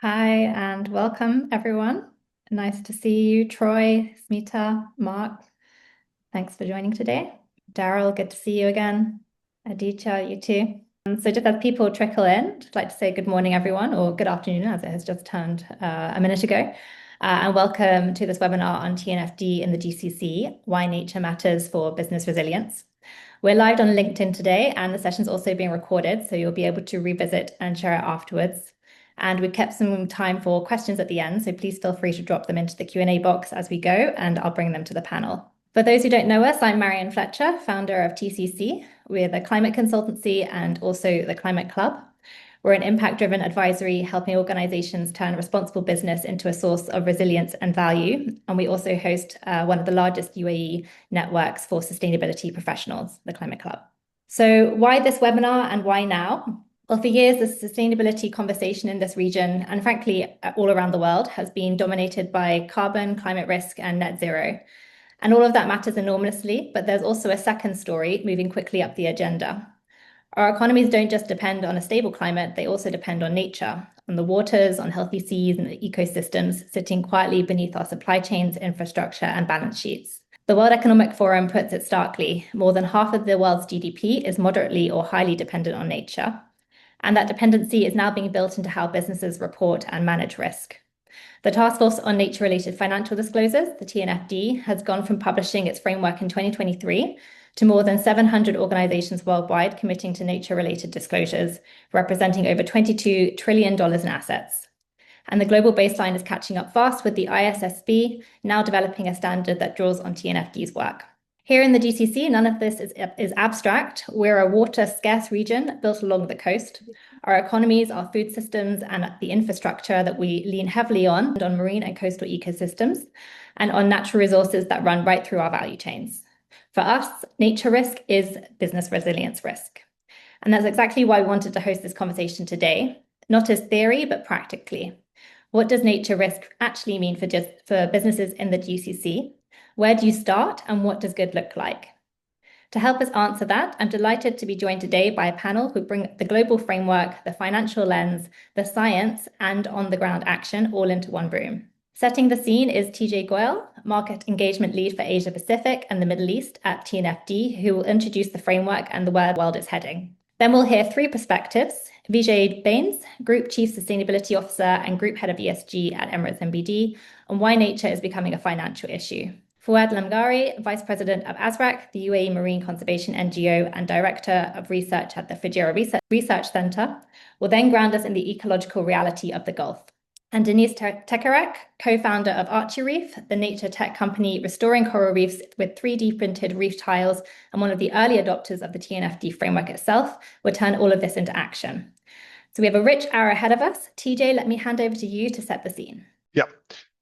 Hi and welcome everyone. Nice to see you, Troy, Smita, Mark. Thanks for joining today. Daryl, good to see you again. Aditya, you too. So just as people trickle in, I'd like to say good morning everyone, or good afternoon as it has just turned a minute ago. And welcome to this webinar on TNFD in the GCC, Why Nature Matters for Business Resilience. We're live on LinkedIn today and the session's also being recorded, so you'll be able to revisit and share it afterwards. And we've kept some time for questions at the end, so please feel free to drop them into the Q&A box as we go, and I'll bring them to the panel. For those who don't know us, I'm Marian Fletcher, founder of TCC. We're the climate consultancy and also the Climate Club. We're an impact-driven advisory helping organizations turn responsible business into a source of resilience and value. And we also host one of the largest UAE networks for sustainability professionals, the Climate Club. So why this webinar and why now? Well, for years, the sustainability conversation in this region, and frankly, all around the world, has been dominated by carbon, climate risk, and net zero. And all of that matters enormously, but there's also a second story moving quickly up the agenda. Our economies don't just depend on a stable climate, they also depend on nature, on the waters, on healthy seas and ecosystems sitting quietly beneath our supply chains, infrastructure, and balance sheets. The World Economic Forum puts it starkly, more than half of the world's GDP is moderately or highly dependent on nature. And that dependency is now being built into how businesses report and manage risk. The Task Force on Nature-Related Financial Disclosures, the TNFD, has gone from publishing its framework in 2023 to more than 700 organizations worldwide committing to nature-related disclosures, representing over $22 trillion in assets. And the global baseline is catching up fast, with the ISSB now developing a standard that draws on TNFD's work. Here in the GCC, none of this is abstract. We're a water-scarce region built along the coast. Our economies, our food systems, and the infrastructure that we lean heavily on marine and coastal ecosystems, and on natural resources that run right through our value chains. For us, nature risk is business resilience risk. And that's exactly why we wanted to host this conversation today, not as theory, but practically. What does nature risk actually mean for businesses in the GCC? Where do you start, and what does good look like? To help us answer that, I'm delighted to be joined today by a panel who bring the global framework, the financial lens, the science, and on-the-ground action all into one room. Setting the scene is Goyal, Market Engagement Lead for Asia Pacific and the Middle East at TNFD, who will introduce the framework and where the world is heading. Then we'll hear three perspectives: Vijay Bains, Group Chief Sustainability Officer and Group Head of ESG at Emirates NBD, on why nature is becoming a financial issue. Fouad Lamghari, Vice President of AZRAQ, the UAE Marine Conservation NGO and Director of Research at the 𝙏𝙪𝙧𝙪𝙧𝙨 Research Center, will then ground us in the ecological reality of the Gulf. And Deniz Tekerek, co-founder of Archireef, the nature tech company restoring coral reefs with 3D printed reef tiles and one of the early adopters of the TNFD framework itself, will turn all of this into action. So we have a rich hour ahead of us. TJ, let me hand over to you to set the scene. Yeah.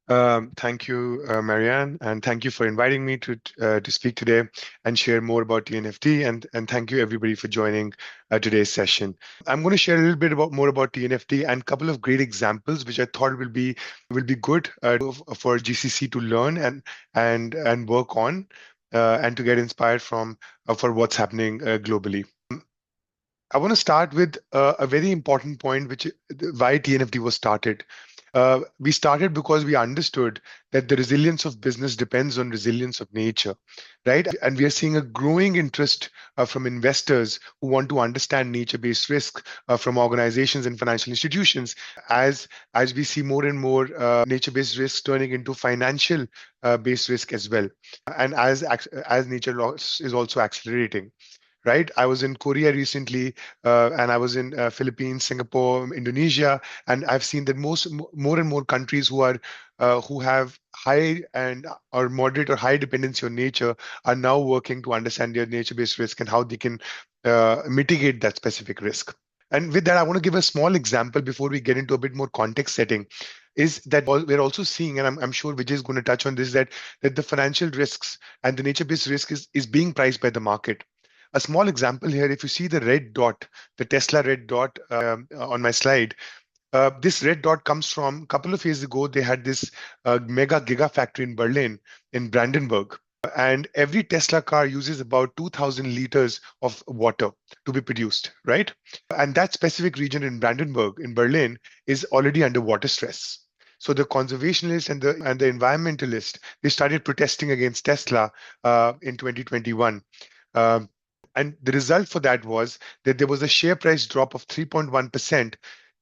Thank you, Marianne, and thank you for inviting me to speak today and share more about TNFD. And thank you everybody for joining today's session. I'm going to share a little bit more about TNFD and a couple of great examples, which I thought will be good for GCC to learn and work on, and to get inspired from for what's happening globally. I want to start with a very important point, why TNFD was started. We started because we understood that the resilience of business depends on resilience of nature, right? And we are seeing a growing interest from investors who want to understand nature-based risk from organizations and financial institutions as we see more and more nature-based risks turning into financial based risk as well, and as nature loss is also accelerating. Right, I was in Korea recently, and I was in Philippines, Singapore, Indonesia, and I've seen that more and more countries who have high or moderate or high dependency on nature are now working to understand their nature-based risk and how they can mitigate that specific risk. And with that, I want to give a small example before we get into a bit more context setting. Is that we're also seeing, and I'm sure Vijay is going to touch on this, that the financial risks and the nature-based risk is being priced by the market. A small example here, if you see the red dot, the Tesla red dot on my slide, this red dot comes from a couple of years ago. They had this mega gigafactory in Berlin, in Brandenburg. And every Tesla car uses about 2,000 liters of water to be produced, right? And that specific region in Brandenburg, in Berlin, is already under water stress. So the conservationists and the environmentalists, they started protesting against Tesla in 2021. Um, and the result for that was that there was a share price drop of 3.1%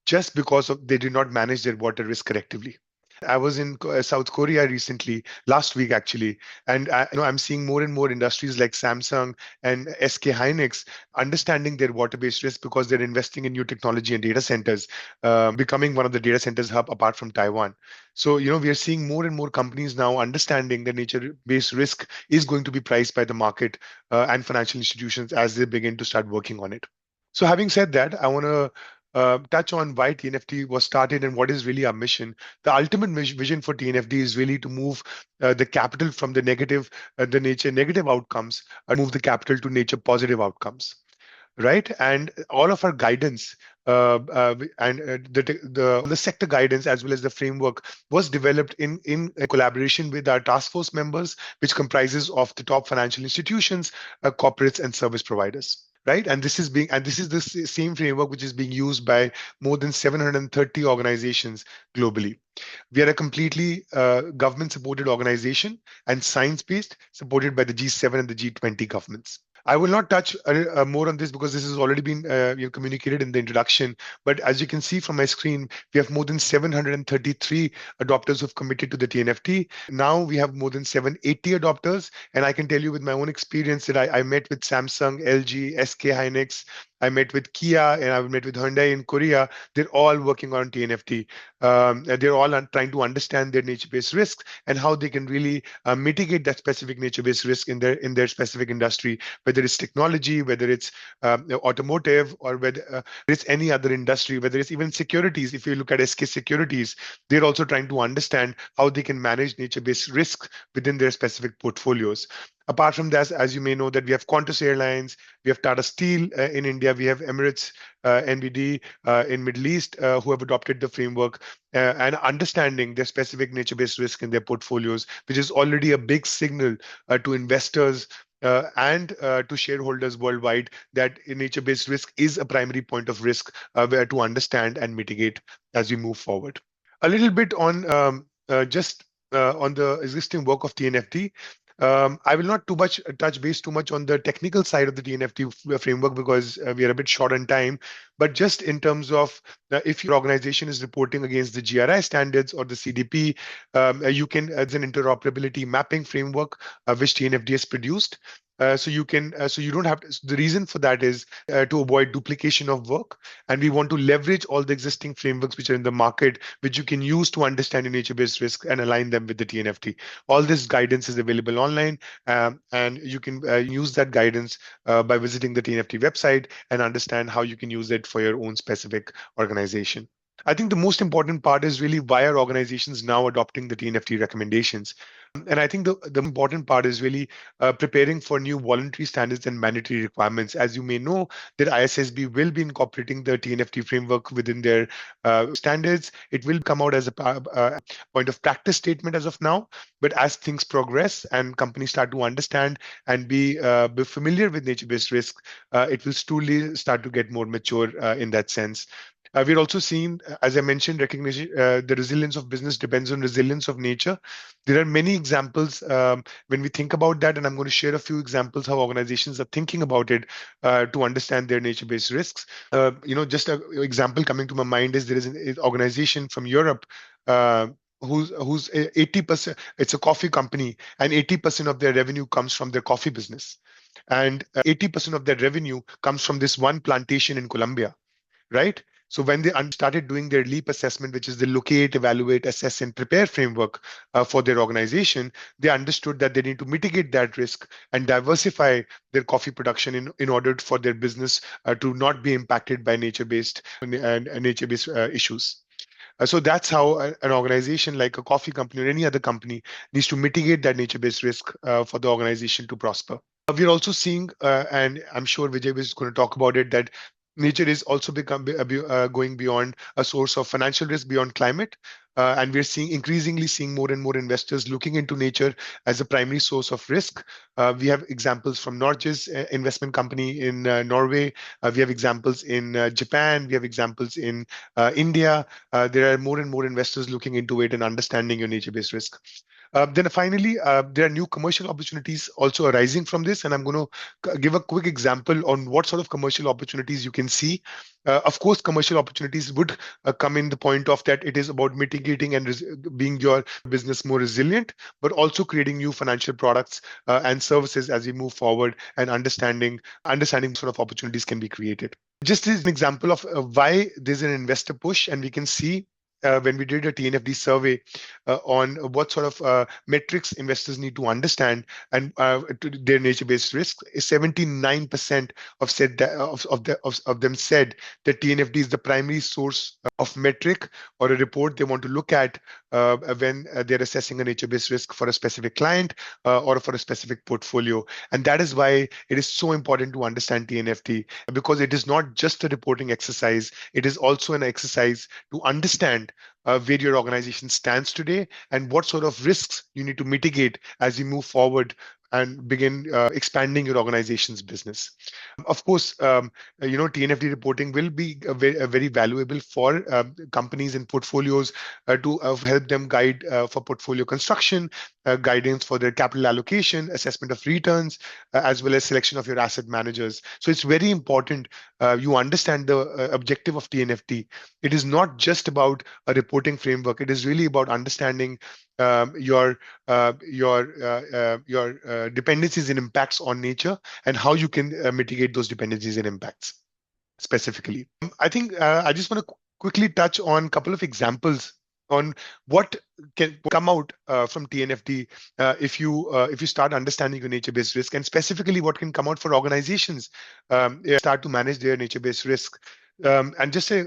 just because of they did not manage their water risk correctly. I was in South Korea recently, last week actually, and I'm seeing more and more industries like Samsung and SK Hynix understanding their water-based risk because they're investing in new technology and data centers, becoming one of the data centers hub apart from Taiwan. So, we are seeing more and more companies now understanding that nature-based risk is going to be priced by the market and financial institutions as they begin to start working on it. So having said that, I want to touch on why TNFD was started and what is really our mission. The ultimate vision for TNFD is really to move the capital from the nature negative outcomes, move the capital to nature positive outcomes, right? And all of our guidance and the sector guidance as well as the framework was developed in collaboration with our task force members, which comprises of the top financial institutions, corporates, and service providers. Right, and this is the same framework which is being used by more than 730 organizations globally. We are a completely government-supported organization and science-based, supported by the G7 and the G20 governments. I will not touch more on this because this has already been communicated in the introduction. But as you can see from my screen, we have more than 733 adopters who have committed to the TNFD. Now we have more than 780 adopters. And I can tell you with my own experience that I met with Samsung, LG, SK Hynix, I met with Kia, and I met with Hyundai in Korea. They're all working on TNFD. They're all trying to understand their nature-based risks and how they can really mitigate that specific nature-based risk in their specific industry, whether it's technology, whether it's automotive, or whether it's any other industry, whether it's even securities. If you look at SK Securities, they're also trying to understand how they can manage nature-based risk within their specific portfolios. Apart from that, as you may know, that we have Qantas Airlines, we have Tata Steel in India, we have Emirates, NBD in Middle East, who have adopted the framework and understanding their specific nature-based risk in their portfolios, which is already a big signal to investors and to shareholders worldwide that nature-based risk is a primary point of risk where to understand and mitigate as we move forward. A little bit on just on the existing work of TNFD. I will not touch base too much on the technical side of the TNFD framework because we are a bit short on time. But just in terms of if your organization is reporting against the GRI standards or the CDP, you can as an interoperability mapping framework which TNFD has produced. So you don't have to, the reason for that is to avoid duplication of work, and we want to leverage all the existing frameworks which are in the market, which you can use to understand your nature-based risk and align them with the TNFD. All this guidance is available online, and you can use that guidance by visiting the TNFD website and understand how you can use it for your own specific organization. I think the most important part is really why are organizations now adopting the TNFD recommendations. And I think the important part is really preparing for new voluntary standards and mandatory requirements. As you may know, that ISSB will be incorporating the TNFD framework within their standards. It will come out as a point of practice statement as of now. But as things progress and companies start to understand and be familiar with nature-based risk, it will slowly start to get more mature in that sense. We're also seeing, as I mentioned, recognition, the resilience of business depends on resilience of nature. There are many examples when we think about that, and I'm going to share a few examples how organizations are thinking about it to understand their nature-based risks. Just an example coming to my mind is there is an organization from Europe who's 80%, it's a coffee company, and 80% of their revenue comes from their coffee business. And 80% of their revenue comes from this one plantation in Colombia, right? So when they started doing their LEAP assessment, which is the locate, evaluate, assess, and prepare framework for their organization, they understood that they need to mitigate that risk and diversify their coffee production in order for their business to not be impacted by nature-based issues. So that's how an organization like a coffee company or any other company needs to mitigate that nature-based risk for the organization to prosper. We're also seeing, and I'm sure Vijay is going to talk about it, that nature is also going beyond a source of financial risk beyond climate. And we're increasingly seeing more and more investors looking into nature as a primary source of risk. We have examples from Norges investment company in Norway. We have examples in Japan. We have examples in India. There are more and more investors looking into it and understanding your nature-based risk. Then finally, there are new commercial opportunities also arising from this, and I'm going to give a quick example on what sort of commercial opportunities you can see. Of course, commercial opportunities would come in the point of that it is about mitigating and being your business more resilient, but also creating new financial products and services as we move forward and understanding sort of opportunities can be created. Just as an example of why there's an investor push, and we can see when we did a TNFD survey on what sort of metrics investors need to understand and to their nature-based risk, 79% of them said that TNFD is the primary source of metric or a report they want to look at when they're assessing a nature-based risk for a specific client or for a specific portfolio. And that is why it is so important to understand TNFD, because it is not just a reporting exercise, it is also an exercise to understand where your organization stands today and what sort of risks you need to mitigate as you move forward and begin expanding your organization's business. Of course, TNFD reporting will be very valuable for companies and portfolios to help them guide for portfolio construction, guidance for their capital allocation, assessment of returns, as well as selection of your asset managers. So it's very important you understand the objective of TNFD. It is not just about a reporting framework. It is really about understanding your dependencies and impacts on nature and how you can mitigate those dependencies and impacts specifically. I think I just want to quickly touch on a couple of examples on what can come out from TNFD if you start understanding your nature-based risk, and specifically what can come out for organizations start to manage their nature-based risk. And just say,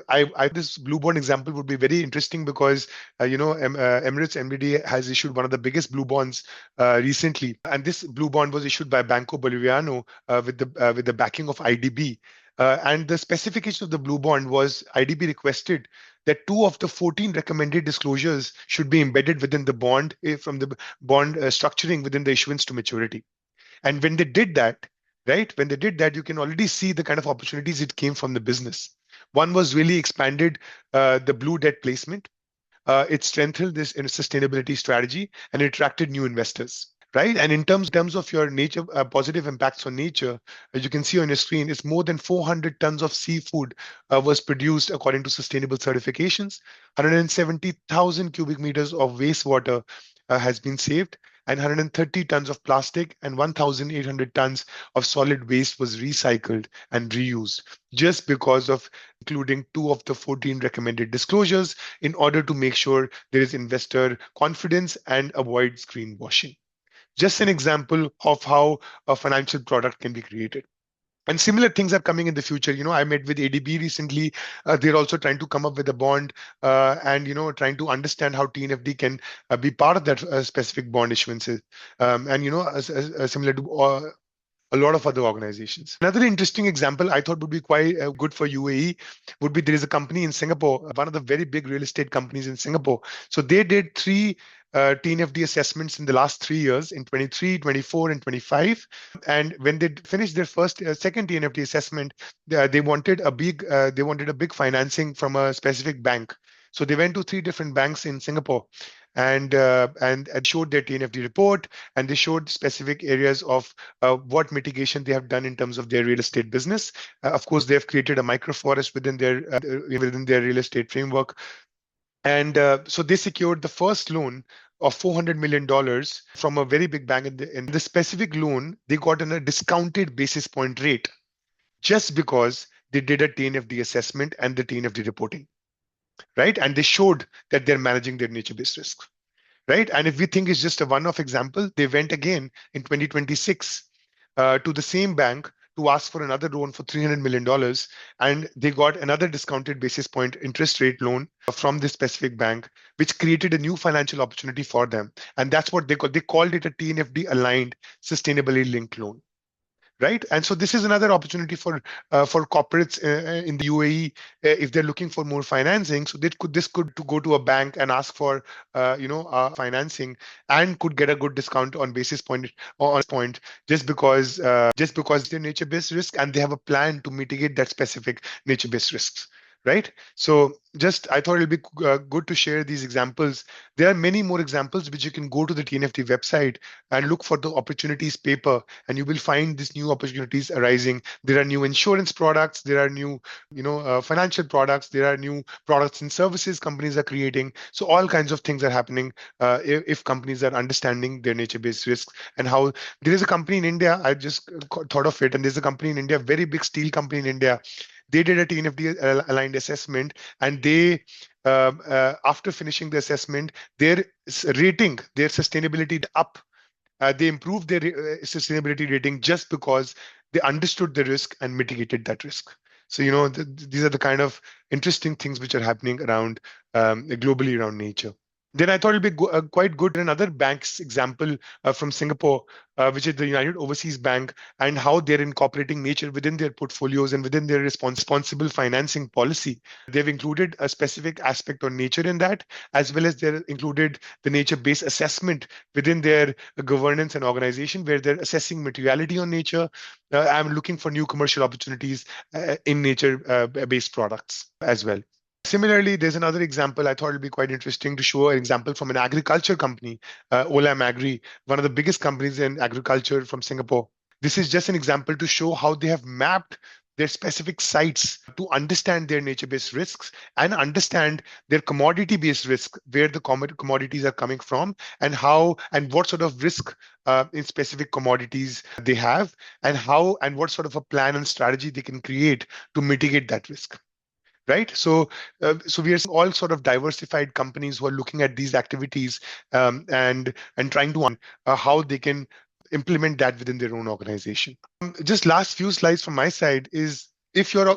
this blue bond example would be very interesting because, Emirates NBD has issued one of the biggest blue bonds recently. And this blue bond was issued by Banco Boliviano with the backing of IDB. And the specification of the blue bond was IDB requested that 2 of the 14 recommended disclosures should be embedded within the bond from the bond structuring within the issuance to maturity. And when they did that, you can already see the kind of opportunities it came from the business. One was really expanded the blue debt placement. It strengthened this in a sustainability strategy and it attracted new investors. Right, and in terms of your nature positive impacts on nature, as you can see on your screen, it's more than 400 tons of seafood was produced according to sustainable certifications. 170,000 cubic meters of wastewater has been saved, and 130 tons of plastic and 1,800 tons of solid waste was recycled and reused, just because of including 2 of the 14 recommended disclosures in order to make sure there is investor confidence and avoid greenwashing. Just an example of how a financial product can be created. And similar things are coming in the future. I met with ADB recently. They're also trying to come up with a bond and, trying to understand how TNFD can be part of that specific bond issuances. Similar to a lot of other organizations. Another interesting example I thought would be quite good for UAE would be there is a company in Singapore, one of the very big real estate companies in Singapore. So they did 3 TNFD assessments in the last 3 years, in 23, 24, and 25. And when they finished their second TNFD assessment, they wanted a big financing from a specific bank. So they went to 3 different banks in Singapore and showed their TNFD report, and they showed specific areas of what mitigation they have done in terms of their real estate business. Of course, they have created a microforest within their real estate framework. And so they secured the first loan of $400 million from a very big bank. In the specific loan, they got a discounted basis point rate just because they did a TNFD assessment and the TNFD reporting, right? And they showed that they're managing their nature-based risk, right? And if we think it's just a one-off example, they went again in 2026 to the same bank to ask for another loan for $300 million. And they got another discounted basis point interest rate loan from this specific bank, which created a new financial opportunity for them. And that's what they called it a TNFD aligned sustainability linked loan. right? And so this is another opportunity for corporates in the UAE if they're looking for more financing. So this could to go to a bank and ask for financing, and could get a good discount on basis point just because they're nature-based risk and they have a plan to mitigate that specific nature-based risks. Right. So just I thought it'll be good to share these examples. There are many more examples which you can go to the TNFD website and look for the opportunities paper, and you will find these new opportunities arising. There are new insurance products, there are new financial products, there are new products and services companies are creating. So all kinds of things are happening if companies are understanding their nature-based risks. And how there is a company in India, I just thought of it, and there's a company in India, very big steel company in India. They did a TNFD aligned assessment, and they after finishing the assessment, their rating, their sustainability up. They improved their sustainability rating just because they understood the risk and mitigated that risk. So, these are the kind of interesting things which are happening around globally around nature. Then I thought it'd be quite good another bank's example from Singapore, which is the United Overseas Bank, and how they're incorporating nature within their portfolios and within their responsible financing policy. They've included a specific aspect on nature in that, as well as they've included the nature-based assessment within their governance and organization, where they're assessing materiality on nature. I'm looking for new commercial opportunities in nature-based products as well. Similarly, there's another example I thought it'd be quite interesting to show an example from an agriculture company, Olam Agri, one of the biggest companies in agriculture from Singapore. This is just an example to show how they have mapped their specific sites to understand their nature-based risks and understand their commodity-based risk, where the commodities are coming from, and how and what sort of risk in specific commodities they have, and how and what sort of a plan and strategy they can create to mitigate that risk. Right. So we are all sort of diversified companies who are looking at these activities and trying to how they can implement that within their own organization. Just last few slides from my side is if your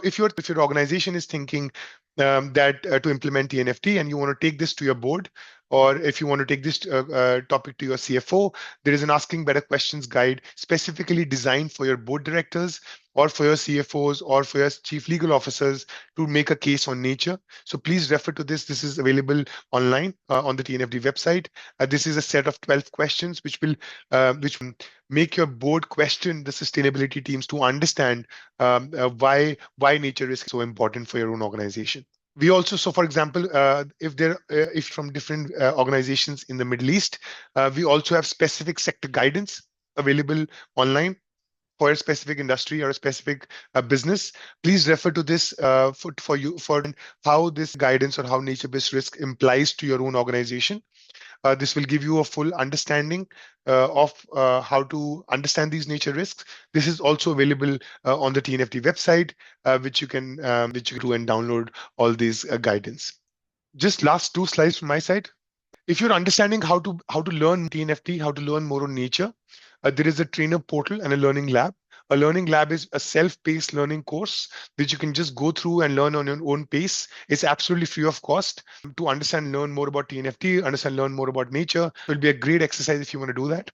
organization is thinking that to implement TNFD and you want to take this to your board, or if you want to take this topic to your CFO, there is an Asking Better Questions guide specifically designed for your board directors or for your CFOs or for your chief legal officers to make a case on nature. So please refer to this. This is available online on the TNFD website. This is a set of 12 questions which will make your board question the sustainability teams to understand why nature is so important for your own organization. We also, so for example, if from different organizations in the Middle East, we also have specific sector guidance available online for a specific industry or a specific business. Please refer to this for how this guidance or how nature-based risk implies to your own organization. This will give you a full understanding of how to understand these nature risks. This is also available on the TNFD website, which you can do and download all these guidance. Just last two slides from my side. If you're understanding how to learn TNFD, how to learn more on nature, there is a trainer portal and a learning lab. A learning lab is a self-paced learning course which you can just go through and learn on your own pace. It's absolutely free of cost. To understand, learn more about TNFD, learn more about nature, it will be a great exercise if you want to do that.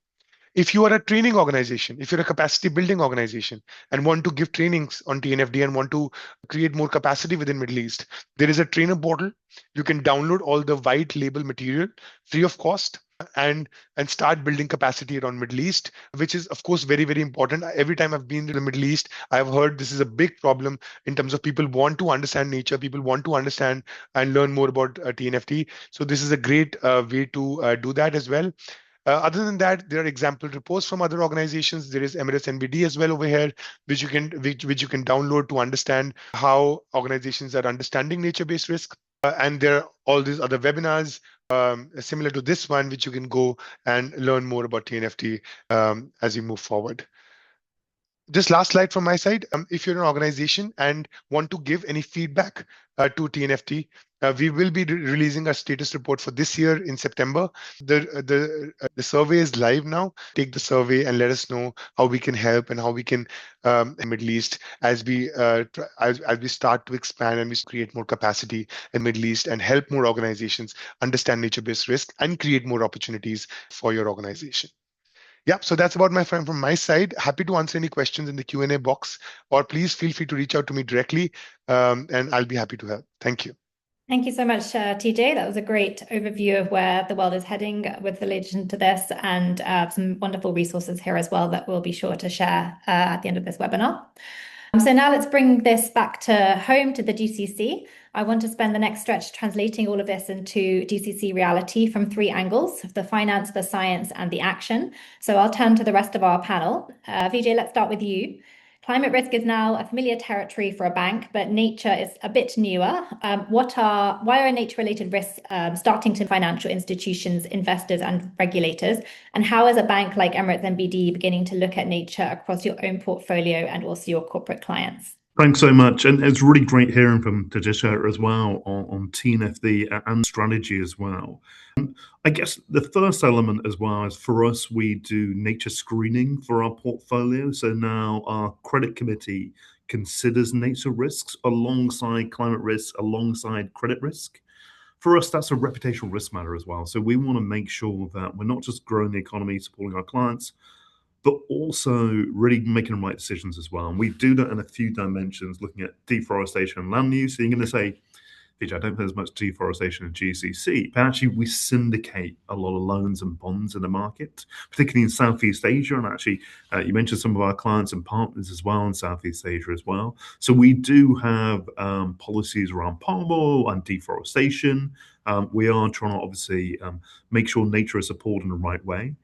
If you are a training organization, if you're a capacity building organization and want to give trainings on TNFD and want to create more capacity within Middle East, there is a trainer portal. You can download all the white label material free of cost and start building capacity around Middle East, which is of course very, very important. Every time I've been to the Middle East, I've heard this is a big problem in terms of people want to understand nature, people want to understand and learn more about TNFD. So this is a great way to do that as well. Other than that, there are example reports from other organizations. There is Emirates NBD as well over here, which you can download to understand how organizations are understanding nature-based risk. And there are all these other webinars similar to this one, which you can go and learn more about TNFD as you move forward. Just last slide from my side. If you're an organization and want to give any feedback to TNFD, we will be releasing a status report for this year in September. The survey is live now. Take the survey and let us know how we can help and how we can Middle East as we start to expand and we create more capacity in Middle East and help more organizations understand nature-based risk and create more opportunities for your organization. Yeah, so that's about from my side. Happy to answer any questions in the Q&A box, or please feel free to reach out to me directly, and I'll be happy to help. Thank you. Thank you so much, TJ. That was a great overview of where the world is heading with relation to this, and some wonderful resources here as well that we'll be sure to share at the end of this webinar. So now let's bring this back to home to the GCC. I want to spend the next stretch translating all of this into GCC reality from 3 angles: the finance, the science, and the action. So I'll turn to the rest of our panel. Vijay, let's start with you. Climate risk is now a familiar territory for a bank, but nature is a bit newer. Why are nature-related risks starting to financial institutions, investors, and regulators? And how is a bank like Emirates NBD beginning to look at nature across your own portfolio and also your corporate clients? Thanks so much. And it's really great hearing from Tajeshwar as well on TNFD and strategy as well. I guess the first element as well is for us, we do nature screening for our portfolio. So now our credit committee considers nature risks alongside climate risk, alongside credit risk. For us, that's a reputational risk matter as well. So we want to make sure that we're not just growing the economy, supporting our clients, but also really making the right decisions as well. And we do that in a few dimensions, looking at deforestation and land use. So you're going to say, Vijay, I don't think there's much deforestation in GCC, but actually we syndicate a lot of loans and bonds in the market, particularly in Southeast Asia. And actually, you mentioned some of our clients and partners as well in Southeast Asia as well. So we do have policies around palm oil and deforestation. We are trying to obviously make sure nature is supported in the right way.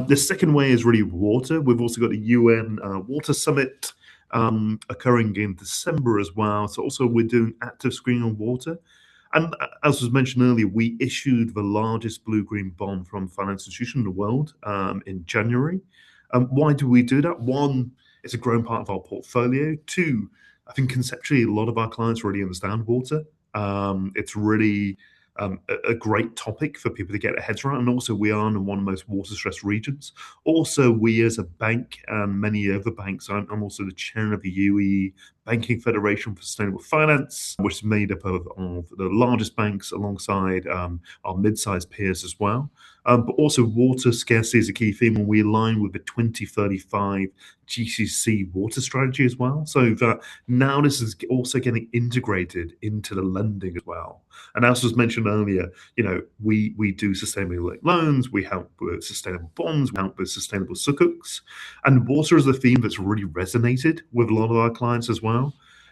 The second way is really water. We've also got the UN Water Summit occurring in December as well. So also we're doing active screening on water. And as was mentioned earlier, we issued the largest blue-green bond from a financial institution in the world in January. Why do we do that? One, it's a growing part of our portfolio. Two, I think conceptually a lot of our clients really understand water. It's really a great topic for people to get their heads around. And also we are in one of the most water stressed regions. Also, we as a bank and many other banks, I'm also the chair of the UAE Banking Federation for Sustainable Finance, which is made up of the largest banks alongside our mid-sized peers as well. But also water scarcity is a key theme, and we align with the 2035 GCC water strategy as well. So that now this is also getting integrated into the lending as well. And as was mentioned earlier, we do sustainable loans, we help with sustainable bonds, we help with sustainable sukuks. And water is a theme that's really resonated with a lot of our clients as well.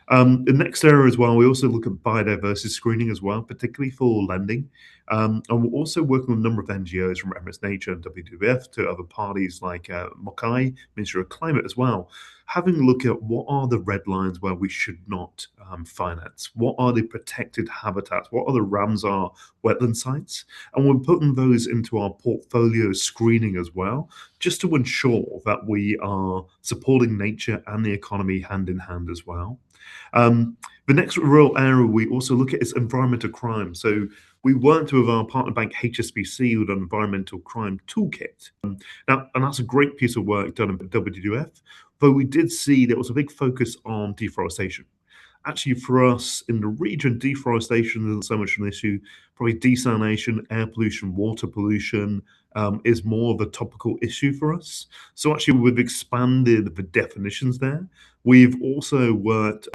The next area as well, we also look at biodiversity screening as well, particularly for lending. And we're also working with a number of NGOs from Emirates Nature and WWF to other parties like Mokai, Ministry of Climate as well, having a look at what are the red lines where we should not finance, what are the protected habitats, what are the Ramsar wetland sites, and we're putting those into our portfolio screening as well, just to ensure that we are supporting nature and the economy hand in hand as well. The next real area we also look at is environmental crime. So we worked with our partner bank HSBC with an environmental crime toolkit. Now, and that's a great piece of work done at WWF, but we did see there was a big focus on deforestation. Actually, for us in the region, deforestation isn't so much an issue. Probably desalination, air pollution, water pollution is more of a topical issue for us. So actually, we've expanded the definitions there. We've also worked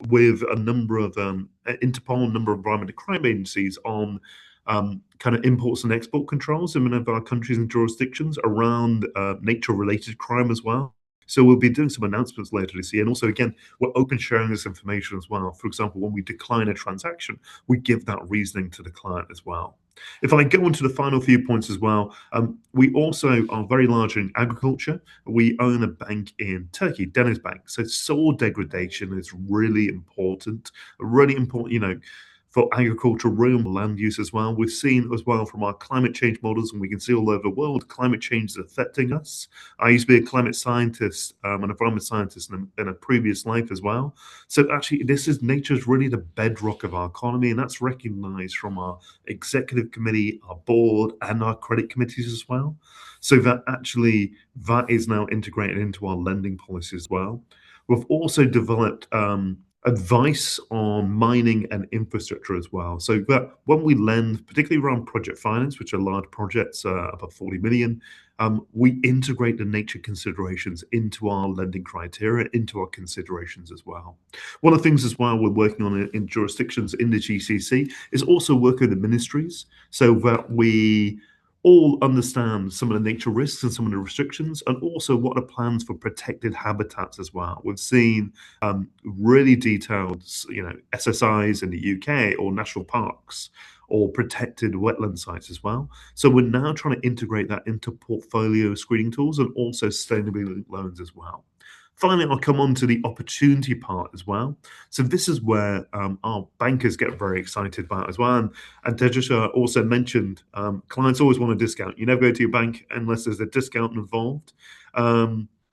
with a number of Interpol, a number of environmental crime agencies on kind of imports and export controls in many of our countries and jurisdictions around nature-related crime as well. So we'll be doing some announcements later this year. And also, again, we're open sharing this information as well. For example, when we decline a transaction, we give that reasoning to the client as well. If I go into the final few points as well, we also are very large in agriculture. We own a bank in Turkey, Deniz Bank. So soil degradation is really important, for agriculture, rural land use as well. We've seen as well from our climate change models, and we can see all over the world, climate change is affecting us. I used to be a climate scientist, an environment scientist in a previous life as well. So actually, nature is really the bedrock of our economy, and that's recognized from our executive committee, our board, and our credit committees as well. So that is now integrated into our lending policy as well. We've also developed advice on mining and infrastructure as well. So that when we lend, particularly around project finance, which are large projects, about 40 million, we integrate the nature considerations into our lending criteria, into our considerations as well. One of the things as well we're working on in jurisdictions in the GCC is also work with the ministries so that we all understand some of the nature risks and some of the restrictions, and also what are plans for protected habitats as well. We've seen really detailed, SSIs in the UK or national parks or protected wetland sites as well. So we're now trying to integrate that into portfolio screening tools and also sustainability linked loans as well. Finally, I'll come on to the opportunity part as well. So this is where our bankers get very excited about as well. And Tajeshwar also mentioned clients always want a discount. You never go to your bank unless there's a discount involved.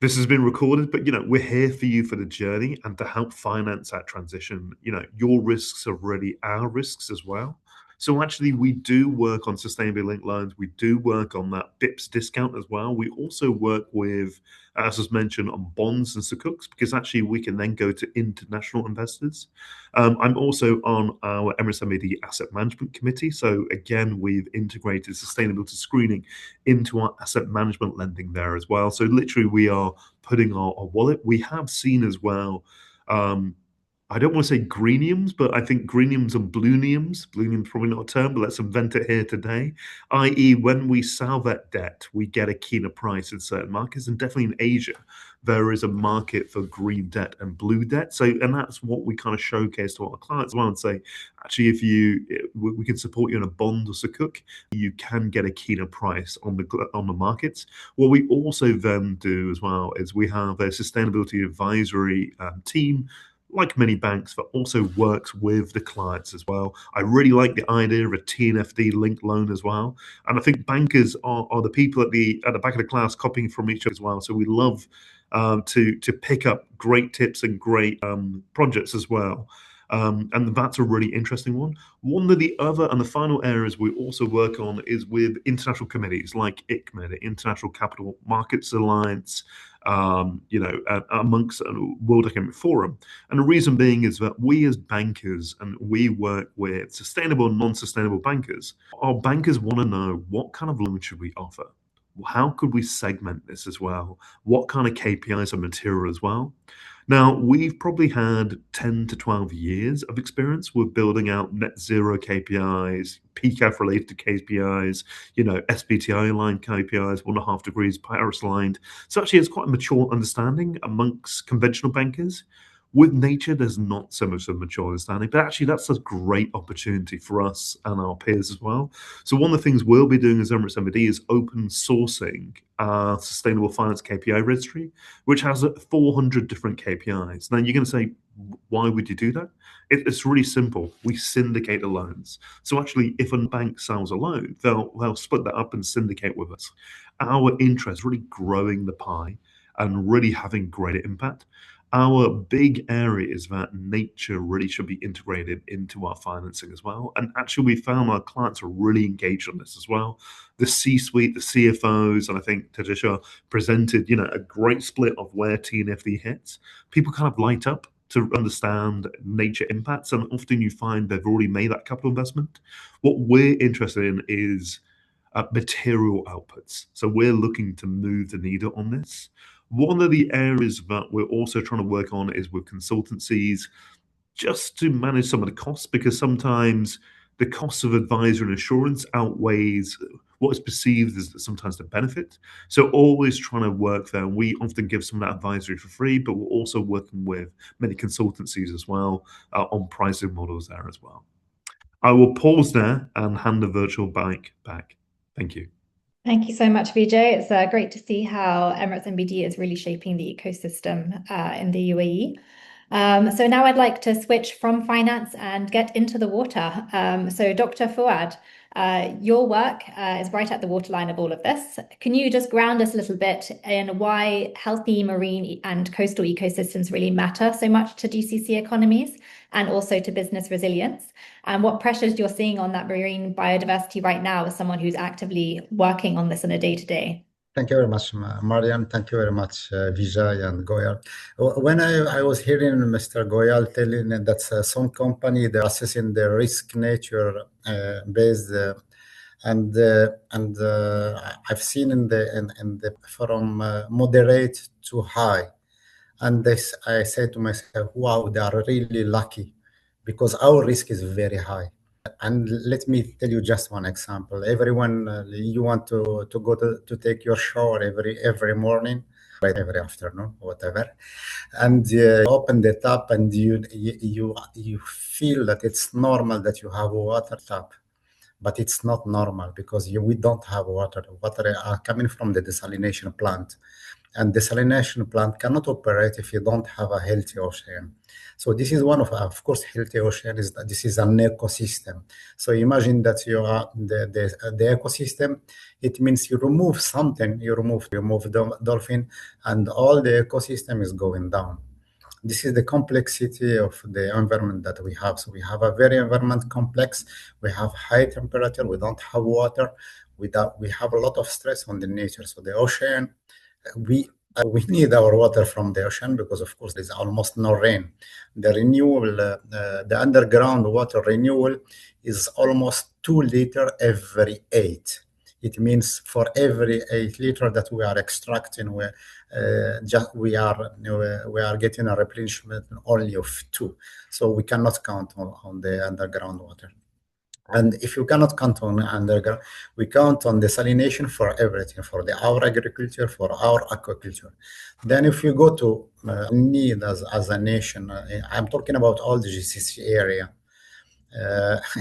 This has been recorded, but we're here for you for the journey and to help finance that transition. Your risks are really our risks as well. So actually, we do work on sustainability linked loans. We do work on that BIPS discount as well. We also work with, as was mentioned, on bonds and sukuks, because actually we can then go to international investors. I'm also on our Emirates MBD Asset Management Committee. So again, we've integrated sustainability screening into our asset management lending there as well. So literally, we are putting our wallet. We have seen as well, I don't want to say greeniums, but I think greeniums and blueniums probably not a term, but let's invent it here today, i.e. when we sell that debt, we get a keener price in certain markets, and definitely in Asia, there is a market for green debt and blue debt. So, and that's what we kind of showcase to our clients as well and say, actually, if we can support you in a bond or sukuk, you can get a keener price on the markets. What we also then do as well is we have a sustainability advisory team, like many banks, that also works with the clients as well. I really like the idea of a TNFD linked loan as well. And I think bankers are the people at the back of the class copying from each other as well. So we love to pick up great tips and great projects as well. And that's a really interesting one. One of the other and the final areas we also work on is with international committees like ICMA, the International Capital Markets Alliance, amongst World Economic Forum. And the reason being is that we as bankers, and we work with sustainable and non-sustainable bankers, our bankers want to know what kind of loan should we offer? How could we segment this as well? What kind of KPIs are material as well? Now, we've probably had 10 to 12 years of experience with building out net zero KPIs, PCAF related KPIs, SBTI aligned KPIs, 1.5 degrees Paris aligned. So actually, it's quite a mature understanding amongst conventional bankers. With nature, there's not so much of a mature understanding, but actually that's a great opportunity for us and our peers as well. So one of the things we'll be doing as Emirates MBD is open sourcing our sustainable finance KPI registry, which has 400 different KPIs. Now you're going to say, why would you do that? It's really simple. We syndicate the loans. So actually, if a bank sells a loan, they'll split that up and syndicate with us. Our interest really growing the pie and really having greater impact. Our big area is that nature really should be integrated into our financing as well. And actually, we found our clients are really engaged on this as well. The C-suite, the CFOs, and I think Tajeshwar presented, a great split of where TNFD hits. People kind of light up to understand nature impacts, and often you find they've already made that capital investment. What we're interested in is material outputs. So we're looking to move the needle on this. One of the areas that we're also trying to work on is with consultancies, just to manage some of the costs, because sometimes the cost of advisor and assurance outweighs what is perceived as sometimes the benefit. So always trying to work there. We often give some of that advisory for free, but we're also working with many consultancies as well on pricing models there as well. I will pause there and hand the virtual mic back. Thank you. Thank you so much, Vijay. It's great to see how Emirates MBD is really shaping the ecosystem in the UAE. So now I'd like to switch from finance and get into the water. So Dr. Fouad, your work is right at the waterline of all of this. Can you just ground us a little bit in why healthy marine and coastal ecosystems really matter so much to GCC economies and also to business resilience, and what pressures you're seeing on that marine biodiversity right now as someone who's actively working on this on a day-to-day? Thank you very much, Marian. Thank you very much, Vijay and Goyal. When I was hearing Mr. Goyal telling that some company, they're assessing the risk nature based I've seen in the from moderate to high, and this I say to myself, wow, they are really lucky, because our risk is very high. And let me tell you just one example. Everyone, you want to go to take your shower every morning, right, every afternoon, whatever, and open the tap, and you feel that it's normal that you have a water tap, but it's not normal, because we don't have water. Water are coming from the desalination plant, and desalination plant cannot operate if you don't have a healthy ocean. So this is one of course, healthy ocean is that this is an ecosystem. So imagine that you are the ecosystem. It means you remove something, you remove the dolphin, and all the ecosystem is going down. This is the complexity of the environment that we have. So we have a very environment complex. We have high temperature. We don't have water. We have a lot of stress on the nature. So the ocean, we need our water from the ocean, because of course there's almost no rain. The renewal, the underground water renewal is almost 2 liters every 8. It means for every 8 liters that we are extracting, we are getting a replenishment only of 2. So we cannot count on the underground water. And if you cannot count on underground, we count on desalination for everything, for our agriculture, for our aquaculture. Then if you go to need as a nation, I'm talking about all the GCC area.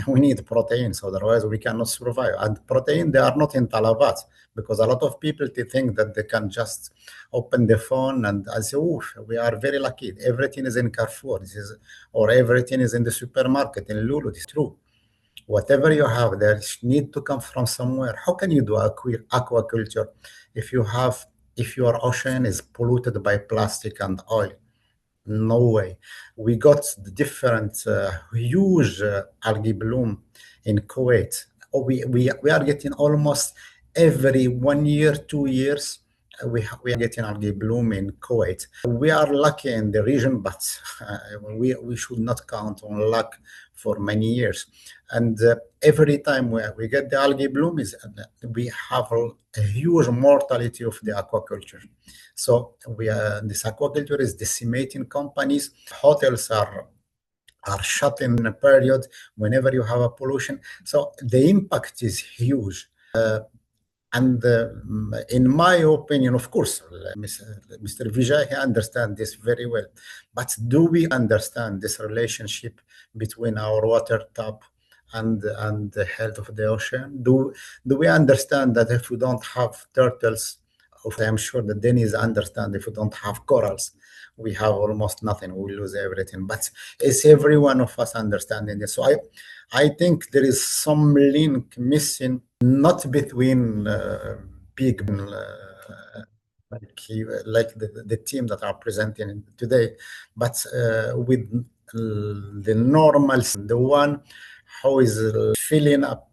We need proteins, otherwise we cannot survive. And protein, they are not in Talabat, because a lot of people think that they can just open the phone and say, oh, we are very lucky. Everything is in Carrefour, or everything is in the supermarket in Lulu. This is true. Whatever you have there need to come from somewhere. How can you do aquaculture if your ocean is polluted by plastic and oil? No way. We got the different huge algae bloom in Kuwait. We are getting almost every 1 year, 2 years. We are getting algae bloom in Kuwait. We are lucky in the region, but we should not count on luck for many years. And every time we get the algae bloom, we have a huge mortality of the aquaculture. So this aquaculture is decimating companies. Hotels are shut in a period whenever you have a pollution. So the impact is huge. And in my opinion, of course, Mr. Vijay understands this very well. But do we understand this relationship between our water tap and the health of the ocean? Do we understand that if we don't have turtles, I'm sure that Deniz understands, if we don't have corals, we have almost nothing. We lose everything. But is every one of us understanding this? So I think there is some link missing, not between big like the team that are presenting today, but with the normal, the one who is filling up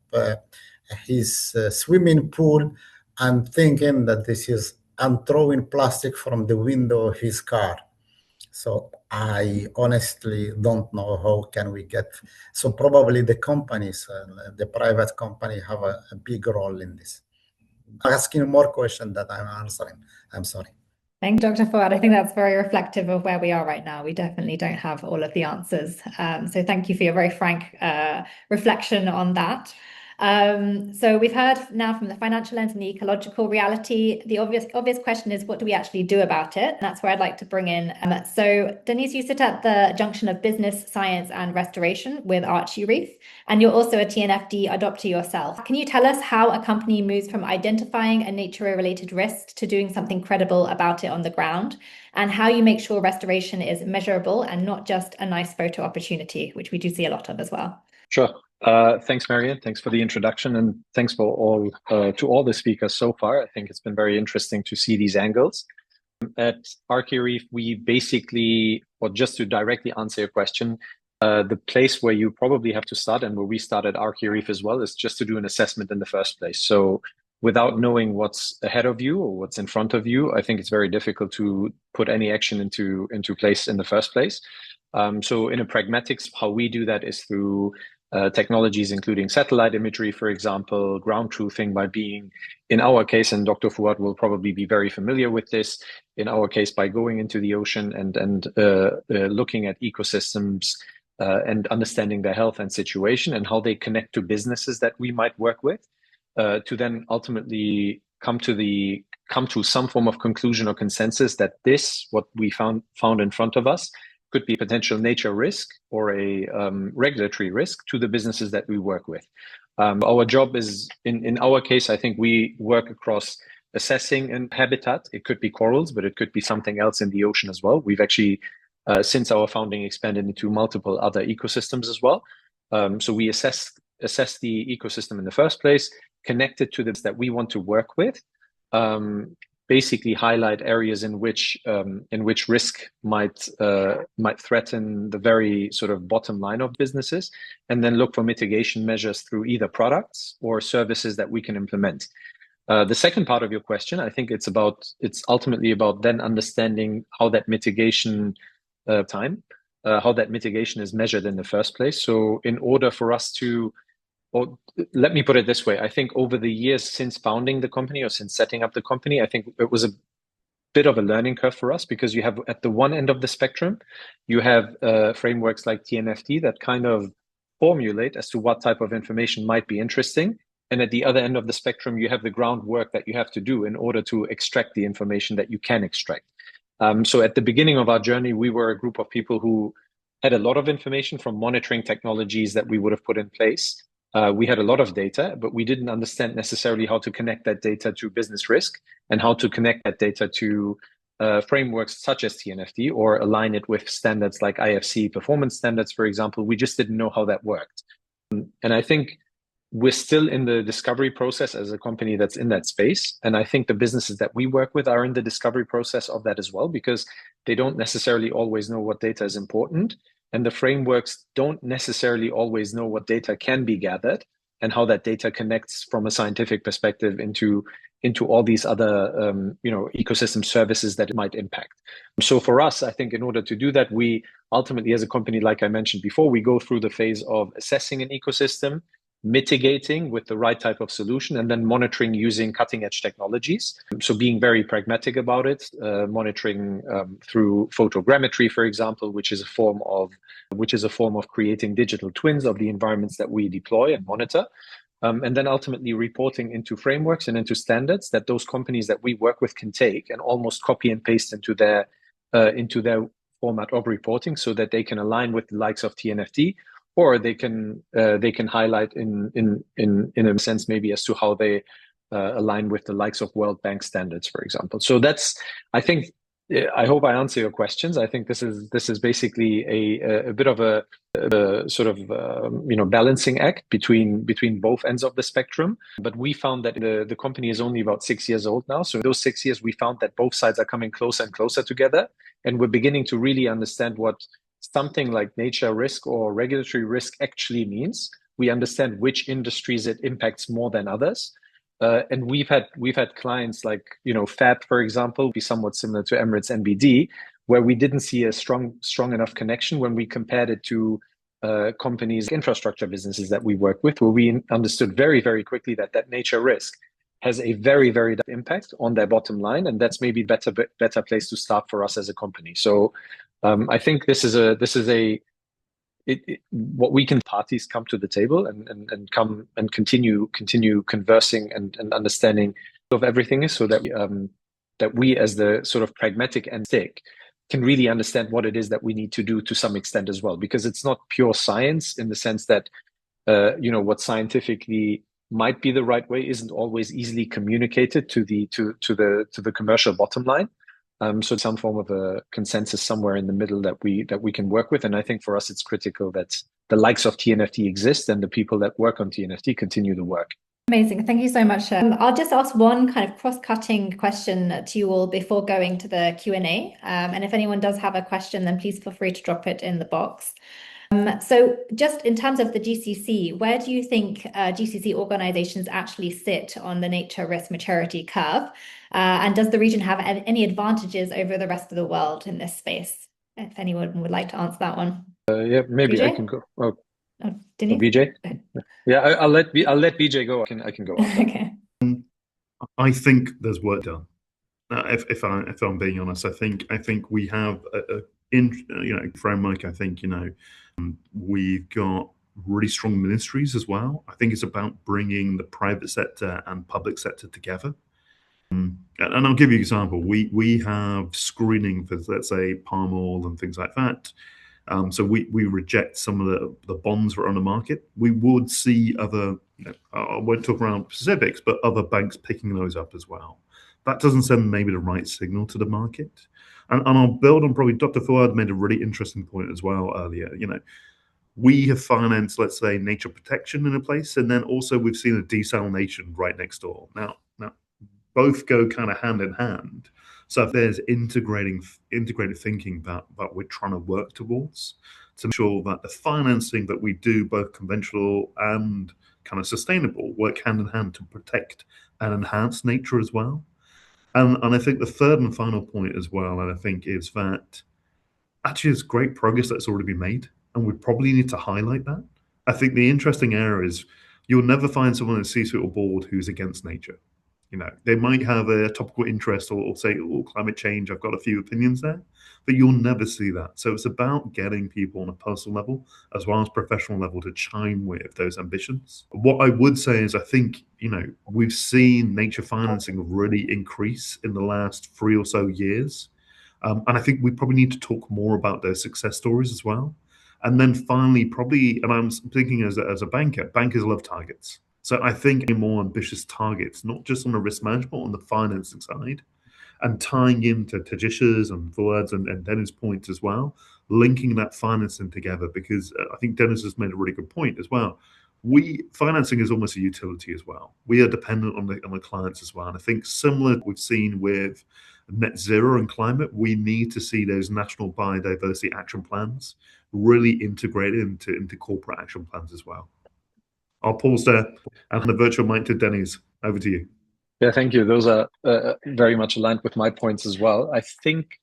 his swimming pool and thinking that this is, and throwing plastic from the window of his car. So I honestly don't know how can we get. So probably the companies, the private company, have a big role in this. I'm asking more questions that I'm answering. I'm sorry. Thank you, Dr. Fouad. I think that's very reflective of where we are right now. We definitely don't have all of the answers. So thank you for your very frank reflection on that. So we've heard now from the financial lens and the ecological reality. The obvious question is, what do we actually do about it? And that's where I'd like to bring in. So Deniz, you sit at the junction of business, science, and restoration with Archireef, and you're also a TNFD adopter yourself. Can you tell us how a company moves from identifying a nature-related risk to doing something credible about it on the ground, and how you make sure restoration is measurable and not just a nice photo opportunity, which we do see a lot of as well? Sure. Thanks, Marian. Thanks for the introduction, and thanks for all the speakers so far. I think it's been very interesting to see these angles. At Archireef, we basically, or just to directly answer your question, the place where you probably have to start, and where we start at Archireef as well, is just to do an assessment in the first place. So without knowing what's ahead of you or what's in front of you, I think it's very difficult to put any action into place in the first place. So in a pragmatics, how we do that is through technologies, including satellite imagery, for example, ground truthing by being, in our case, and Dr. Fouad will probably be very familiar with this, in our case, by going into the ocean and looking at ecosystems and understanding their health and situation and how they connect to businesses that we might work with, to then ultimately come to some form of conclusion or consensus that this, what we found in front of us, could be potential nature risk or a regulatory risk to the businesses that we work with. Our job is, in our case, I think we work across assessing and habitat. It could be corals, but it could be something else in the ocean as well. We've actually, since our founding, expanded into multiple other ecosystems as well. So we assess the ecosystem in the first place, connect it to that we want to work with, basically highlight areas in which risk might threaten the very sort of bottom line of businesses, and then look for mitigation measures through either products or services that we can implement. The second part of your question, I think it's ultimately about then understanding how that mitigation how that mitigation is measured in the first place. So in order for us to, or let me put it this way, I think over the years since founding the company or since setting up the company, I think it was a bit of a learning curve for us, because you have at the one end of the spectrum, you have frameworks like TNFD that kind of formulate as to what type of information might be interesting. And at the other end of the spectrum, you have the groundwork that you have to do in order to extract the information that you can extract. So at the beginning of our journey, we were a group of people who had a lot of information from monitoring technologies that we would have put in place. We had a lot of data, but we didn't understand necessarily how to connect that data to business risk and how to connect that data to frameworks such as TNFD or align it with standards like IFC performance standards, for example. We just didn't know how that worked. And I think we're still in the discovery process as a company that's in that space. And I think the businesses that we work with are in the discovery process of that as well, because they don't necessarily always know what data is important. And the frameworks don't necessarily always know what data can be gathered and how that data connects from a scientific perspective into all these other ecosystem services that it might impact. So for us, I think in order to do that, we ultimately, as a company, like I mentioned before, we go through the phase of assessing an ecosystem, mitigating with the right type of solution, and then monitoring using cutting edge technologies. So being very pragmatic about it, monitoring through photogrammetry, for example, which is a form of creating digital twins of the environments that we deploy and monitor. And then ultimately reporting into frameworks and into standards that those companies that we work with can take and almost copy and paste into their format of reporting, so that they can align with the likes of TNFD, or they can highlight in a sense maybe as to how they align with the likes of World Bank standards, for example. So that's, I think, I hope I answer your questions. I think this is basically a bit of a sort of balancing act between both ends of the spectrum. But we found that the company is only about 6 years old now. So in those 6 years, we found that both sides are coming closer and closer together, and we're beginning to really understand what something like nature risk or regulatory risk actually means. We understand which industries it impacts more than others. And we've had clients like, FAB, for example, be somewhat similar to Emirates NBD, where we didn't see a strong enough connection when we compared it to companies, infrastructure businesses that we work with, where we understood very, very quickly that nature risk has a very, very impact on their bottom line. And that's maybe better place to start for us as a company. So I think this is what we can parties come to the table and come and continue conversing and understanding of everything, is so that we as the sort of pragmatic end stick can really understand what it is that we need to do to some extent as well, because it's not pure science in the sense that what scientifically might be the right way isn't always easily communicated to the commercial bottom line. So some form of a consensus somewhere in the middle that we can work with. And I think for us, it's critical that the likes of TNFD exist and the people that work on TNFD continue the work. Amazing. Thank you so much. I'll just ask one kind of cross-cutting question to you all before going to the Q&A. And if anyone does have a question, then please feel free to drop it in the box. So just in terms of the GCC, where do you think GCC organizations actually sit on the nature risk maturity curve? And does the region have any advantages over the rest of the world in this space? If anyone would like to answer that one. Yeah, maybe Vijay? I can go. Oh. Deniz? Vijay? Yeah, I'll let Vijay go. I can go on. Okay. I think there's work done. If I'm being honest, I think we have a framework. I think we've got really strong ministries as well. I think it's about bringing the private sector and public sector together. And I'll give you an example. We have screening for, let's say, palm oil and things like that. So we reject some of the bonds that are on the market. We would see other, I won't talk around specifics, but other banks picking those up as well. That doesn't send maybe the right signal to the market. And I'll build on probably Dr. Fouad made a really interesting point as well earlier. We have financed, let's say, nature protection in a place, and then also we've seen a desalination right next door. Now both go kind of hand in hand. So if there's integrated thinking that we're trying to work towards to make sure that the financing that we do, both conventional and kind of sustainable, work hand in hand to protect and enhance nature as well. And I think the third and final point as well, and I think is that actually there's great progress that's already been made, and we probably need to highlight that. I think the interesting area is you'll never find someone in the C-suite or board who's against nature. They might have a topical interest or say, oh, climate change, I've got a few opinions there, but you'll never see that. So it's about getting people on a personal level as well as professional level to chime with those ambitions. What I would say is I think, we've seen nature financing really increase in the last 3 or so years. And I think we probably need to talk more about those success stories as well. And then finally, probably, and I'm thinking as a banker, bankers love targets. So I think more ambitious targets, not just on the risk management, on the financing side, and tying into Tajeshwar's and Fouad's and Deniz's points as well, linking that financing together, because I think Deniz has made a really good point as well. Financing is almost a utility as well. We are dependent on the clients as well. And I think similar to what we've seen with net zero and climate, we need to see those national biodiversity action plans really integrated into corporate action plans as well. I'll pause there and hand the virtual mic to Deniz. Over to you. Yeah, thank you. Those are very much aligned with my points as well. I think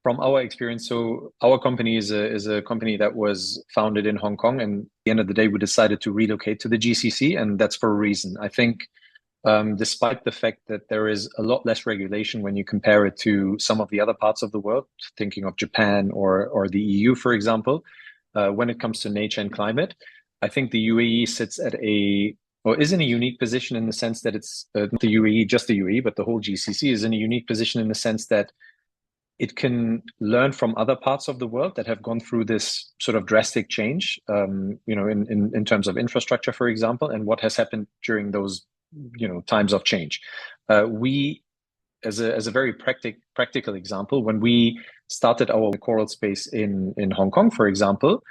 from our experience, so our company is a company that was founded in Hong Kong, and at the end of the day, we decided to relocate to the GCC, and that's for a reason. I think despite the fact that there is a lot less regulation when you compare it to some of the other parts of the world, thinking of Japan or the EU, for example, when it comes to nature and climate, I think the UAE is in a unique position in the sense that it's not the UAE, just the UAE, but the whole GCC is in a unique position in the sense that it can learn from other parts of the world that have gone through this sort of drastic change, in terms of infrastructure, for example, and what has happened during those, times of change. We, as a very practical example, when we started our coral space in Hong Kong, for example,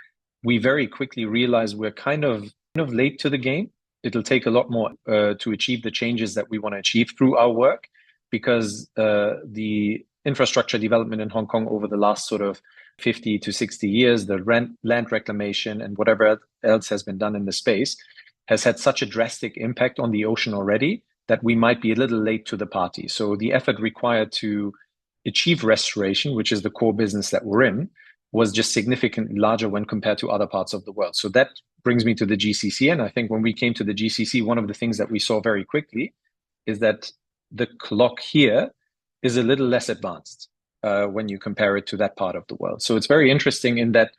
we very quickly realized we're kind of late to the game. It'll take a lot more to achieve the changes that we want to achieve through our work, because the infrastructure development in Hong Kong over the last sort of 50 to 60 years, the land reclamation and whatever else has been done in the space has had such a drastic impact on the ocean already that we might be a little late to the party. So the effort required to achieve restoration, which is the core business that we're in, was just significantly larger when compared to other parts of the world. So that brings me to the GCC. And I think when we came to the GCC, one of the things that we saw very quickly is that the clock here is a little less advanced when you compare it to that part of the world. So it's very interesting in that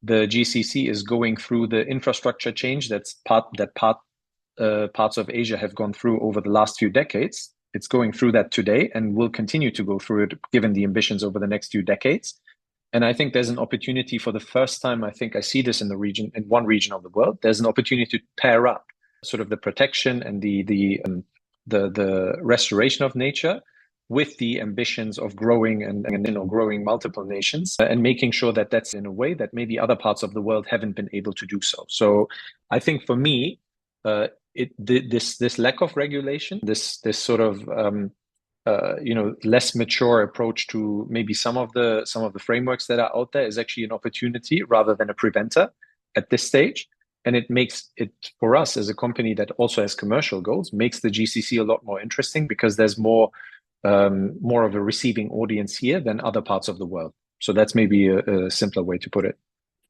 the GCC is going through the infrastructure change parts of Asia have gone through over the last few decades. It's going through that today and will continue to go through it given the ambitions over the next few decades. And I think there's an opportunity for the first time, I think I see this in one region of the world, there's an opportunity to pair up sort of the protection and the restoration of nature with the ambitions of growing and growing multiple nations, and making sure that that's in a way that maybe other parts of the world haven't been able to do so. So I think for me, this lack of regulation, this sort of less mature approach to maybe some of the frameworks that are out there is actually an opportunity rather than a preventer at this stage. And it makes it, for us as a company that also has commercial goals, makes the GCC a lot more interesting because there's more of a receiving audience here than other parts of the world. So that's maybe a simpler way to put it.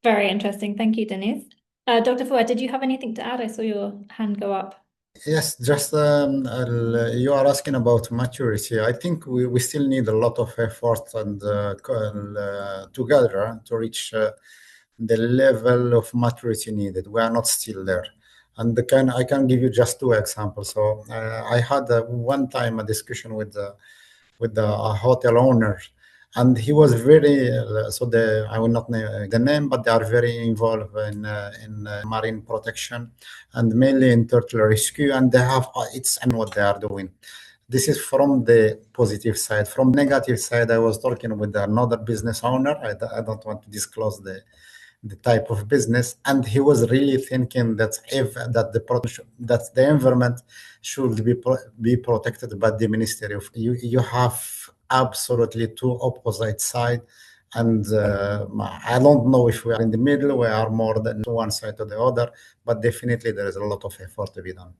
Very interesting. Thank you, Deniz. Dr. Fouad, did you have anything to add? I saw your hand go up. Yes, just you are asking about maturity. I think we still need a lot of effort and together to reach the level of maturity needed. We are not still there. And I can give you just two examples. So I had one time a discussion with the hotel owner, and he was very I will not name the name, but they are very involved in marine protection and mainly in turtle rescue, and they have it's and what they are doing. This is from the positive side. From negative side, I was talking with another business owner. I don't want to disclose the type of business, and he was really thinking that that the environment should be protected by the Ministry of. You have absolutely two opposite sides, and I don't know if we are in the middle. We are more than one side or the other, but definitely there is a lot of effort to be done.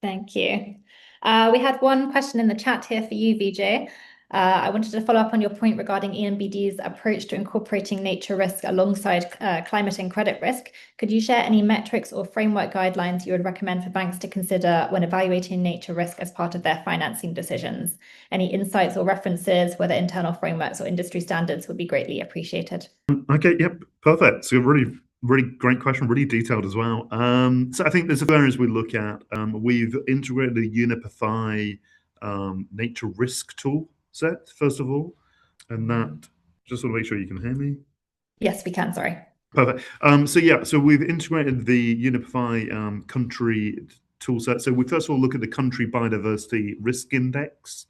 Thank you. We had one question in the chat here for you, Vijay. I wanted to follow up on your point regarding ENBD's approach to incorporating nature risk alongside climate and credit risk. Could you share any metrics or framework guidelines you would recommend for banks to consider when evaluating nature risk as part of their financing decisions? Any insights or references, whether internal frameworks or industry standards, would be greatly appreciated. Okay, yep, perfect. So really great question, really detailed as well. So I think there's a few areas we look at. We've integrated the UNEP nature risk tool set, first of all, and that, just want to make sure you can hear me. Yes, we can, sorry. Perfect. So we've integrated the UNEP country tool set. So we first of all look at the country biodiversity risk index,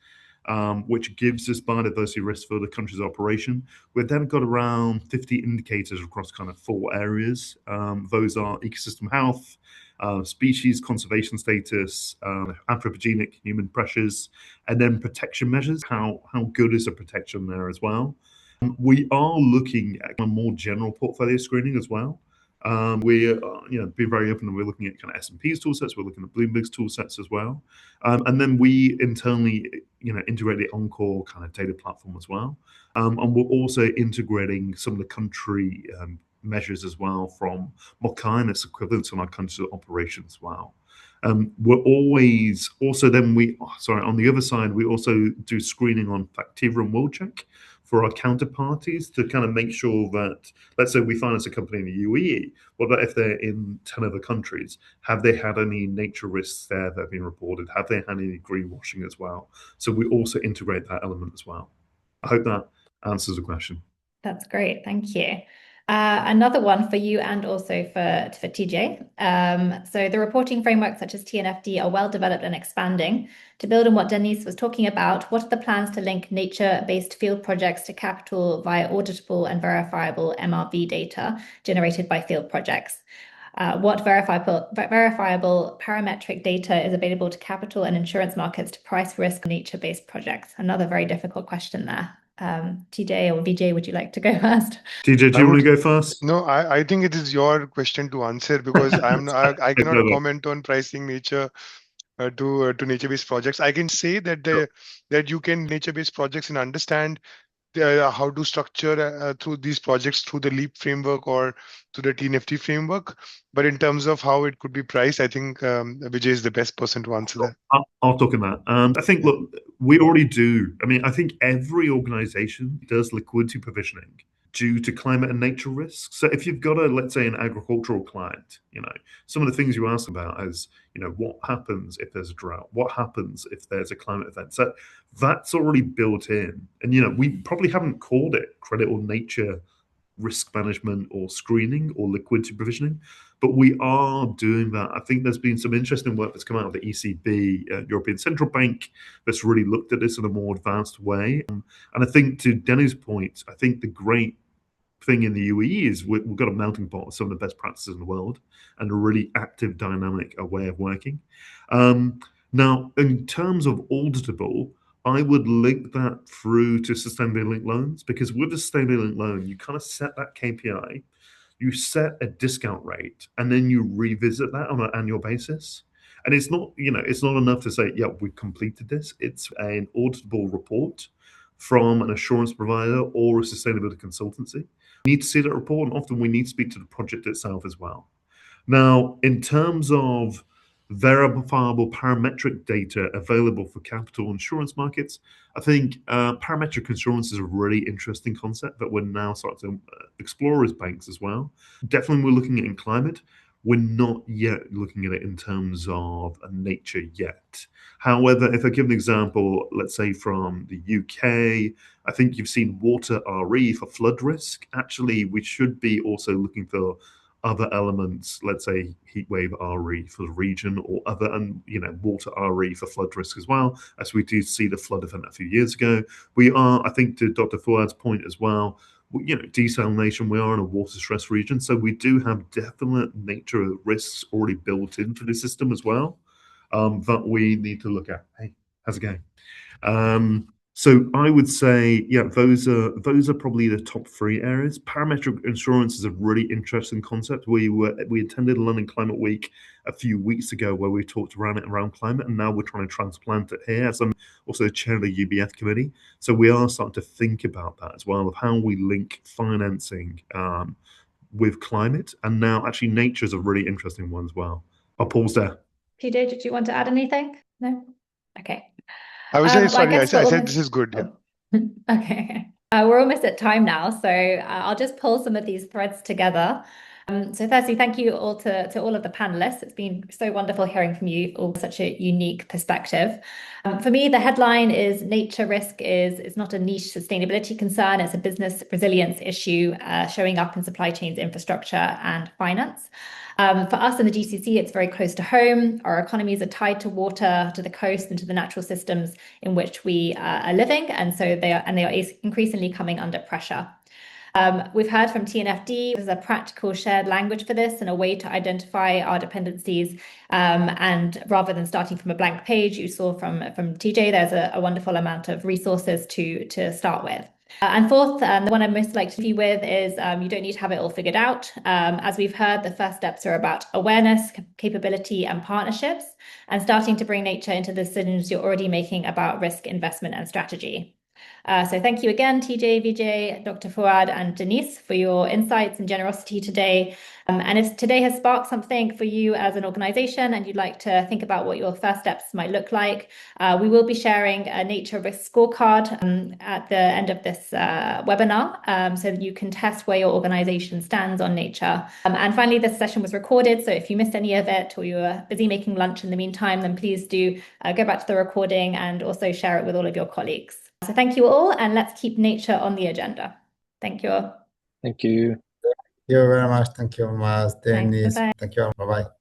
which gives us biodiversity risk for the country's operation. We've then got around 50 indicators across kind of 4 areas. Those are ecosystem health, species conservation status, anthropogenic human pressures, and then protection measures. How good is the protection there as well? We are looking at a more general portfolio screening as well. We be very open, and we're looking at kind of S&P's tool sets. We're looking at Bloomberg's tool sets as well, and then we internally integrate the Encore kind of data platform as well, and we're also integrating some of the country measures as well from Mokai and its equivalents on our country operations as well. We're always also then on the other side, we also do screening on Factiva and WorldCheck for our counterparties to kind of make sure that, let's say we finance a company in the UAE, what about if they're in 10 other countries? Have they had any nature risks there that have been reported? Have they had any greenwashing as well? So we also integrate that element as well. I hope that answers the question. That's great, thank you. Another one for you and also for TJ. So the reporting frameworks such as TNFD are well developed and expanding. To build on what Deniz was talking about, what are the plans to link nature-based field projects to capital via auditable and verifiable MRV data generated by field projects? What verifiable parametric data is available to capital and insurance markets to price risk nature-based projects? Another very difficult question there. TJ or Vijay, would you like to go first? TJ, do you want to go first? No, I think it is your question to answer, because I cannot comment on pricing nature to nature-based projects. I can say that that you can nature-based projects and understand how to structure through these projects through the LEAP framework or to the TNFD framework. But in terms of how it could be priced, I think Vijay is the best person to answer that. I'll talk on that. I think, look, we already do. I mean, I think every organization does liquidity provisioning due to climate and nature risks. So if you've got let's say, an agricultural client, some of the things you ask about is, what happens if there's a drought? What happens if there's a climate event? So that's already built in. And, we probably haven't called it credit or nature risk management or screening or liquidity provisioning, but we are doing that. I think there's been some interesting work that's come out of the ECB, European Central Bank, that's really looked at this in a more advanced way. And I think, to Denny's point, I think the great thing in the UAE is we've got a melting pot of some of the best practices in the world and a really active, dynamic way of working. Now, in terms of auditable, I would link that through to sustainability linked loans, because with a sustainability linked loan, you kind of set that KPI, you set a discount rate, and then you revisit that on an annual basis. And it's not, it's not enough to say, yeah, we've completed this. It's an auditable report from an assurance provider or a sustainability consultancy. We need to see that report, and often we need to speak to the project itself as well. Now, in terms of verifiable parametric data available for capital insurance markets, I think parametric insurance is a really interesting concept that we're now starting to explore as banks as well. Definitely we're looking at it in climate. We're not yet looking at it in terms of nature yet. However, if I give an example, let's say from the UK, I think you've seen water RE for flood risk. Actually, we should be also looking for other elements, let's say heatwave RE for the region, or other, and water RE for flood risk as well, as we did see the flood event a few years ago. We are, I think, to Dr. Fouad's point as well, desalination, we are in a water stress region, so we do have definite nature risks already built into the system as well, that we need to look at. Hey, how's it going? So I would say, yeah, those are probably the top three areas. Parametric insurance is a really interesting concept. We attended London Climate Week a few weeks ago where we talked around climate, and now we're trying to transplant it here, as I'm also chair of the UBF committee. So we are starting to think about that as well, of how we link financing with climate. And now actually nature is a really interesting one as well. I'll pause there. PJ, did you want to add anything? No? Okay. I was saying, sorry, I said this is good. Yeah. Okay. We're almost at time now, so I'll just pull some of these threads together. So firstly, thank you all to all of the panelists. It's been so wonderful hearing from you all, such a unique perspective. For me, the headline is nature risk is not a niche sustainability concern. It's a business resilience issue showing up in supply chains, infrastructure, and finance. For us in the GCC, it's very close to home. Our economies are tied to water, to the coast, and to the natural systems in which we are living, and so they are increasingly coming under pressure. We've heard from TNFD. There's a practical shared language for this and a way to identify our dependencies. And rather than starting from a blank page, you saw from TJ, there's a wonderful amount of resources to start with. And fourth, the one I'm most likely to be with is you don't need to have it all figured out. As we've heard, the first steps are about awareness, capability, and partnerships, and starting to bring nature into the decisions you're already making about risk, investment, and strategy. So thank you again, TJ, Vijay, Dr. Fouad, and Deniz, for your insights and generosity today. And if today has sparked something for you as an organization and you'd like to think about what your first steps might look like, we will be sharing a nature risk scorecard at the end of this webinar, so that you can test where your organization stands on nature. And finally, this session was recorded, so if you missed any of it or you were busy making lunch in the meantime, then please do go back to the recording and also share it with all of your colleagues. So thank you all, and let's keep nature on the agenda. Thank you all. Thank you. Thank you very much. Thank you, Mas, Deniz. Bye-bye. Thank you. Bye-bye.